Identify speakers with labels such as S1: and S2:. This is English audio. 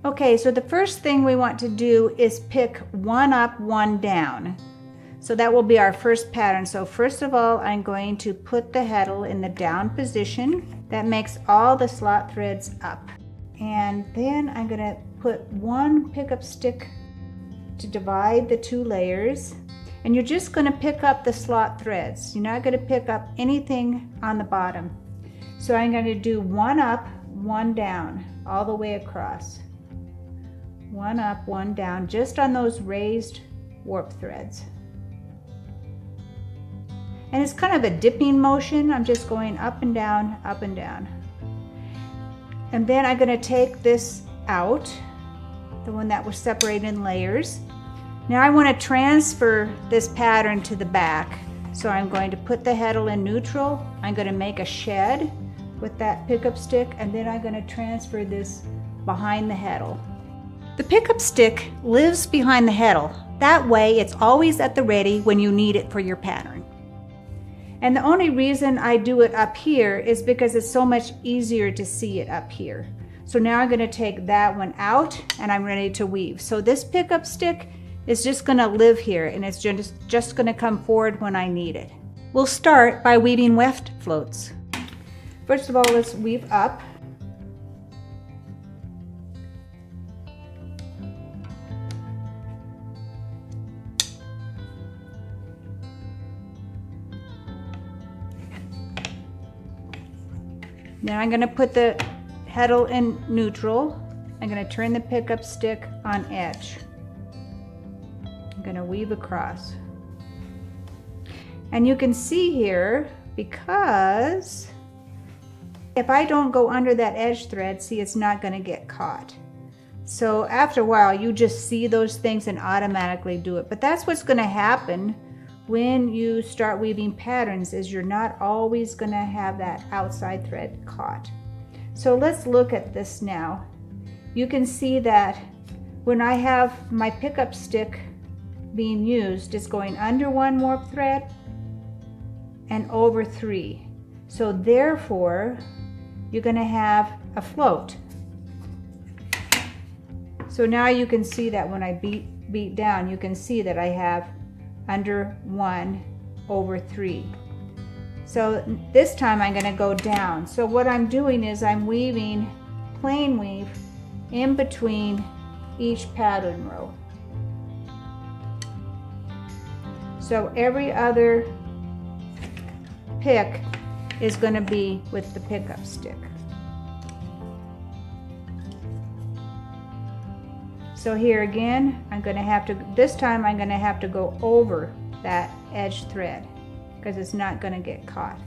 S1: Okay, so the first thing we want to do is pick one up, one down. So that will be our first pattern. So first of all, I'm going to put the heddle in the down position. That makes all the slot threads up. And then I'm going to put one pickup stick to divide the two layers. And you're just going to pick up the slot threads. You're not going to pick up anything on the bottom. So I'm going to do one up, one down, all the way across. One up, one down, just on those raised warp threads. And it's kind of a dipping motion. I'm just going up and down, up and down. And then I'm going to take this out, the one that was separated in layers. Now I want to transfer this pattern to the back. So I'm going to put the heddle in neutral. I'm going to make a shed with that pickup stick, and then I'm going to transfer this behind the heddle. The pickup stick lives behind the heddle. That way it's always at the ready when you need it for your pattern. And the only reason I do it up here is because it's so much easier to see it up here. So now I'm going to take that one out and I'm ready to weave. So this pickup stick is just going to live here, and it's just going to come forward when I need it. We'll start by weaving weft floats. First of all, let's weave up. Now I'm going to put the heddle in neutral. I'm going to turn the pickup stick on edge. I'm going to weave across. And you can see here, because if I don't go under that edge thread, see, it's not going to get caught. So after a while, you just see those things and automatically do it. But that's what's going to happen when you start weaving patterns, is you're not always going to have that outside thread caught. So let's look at this now. You can see that when I have my pickup stick being used, it's going under one warp thread and over three. So therefore, you're going to have a float. So now you can see that when I beat down, you can see that I have under one over three. So this time I'm going to go down. So what I'm doing is I'm weaving plain weave in between each pattern row. So every other pick is going to be with the pickup stick. So here again, I'm going to have to, this time I'm going to have to go over that edge thread because it's not going to get caught.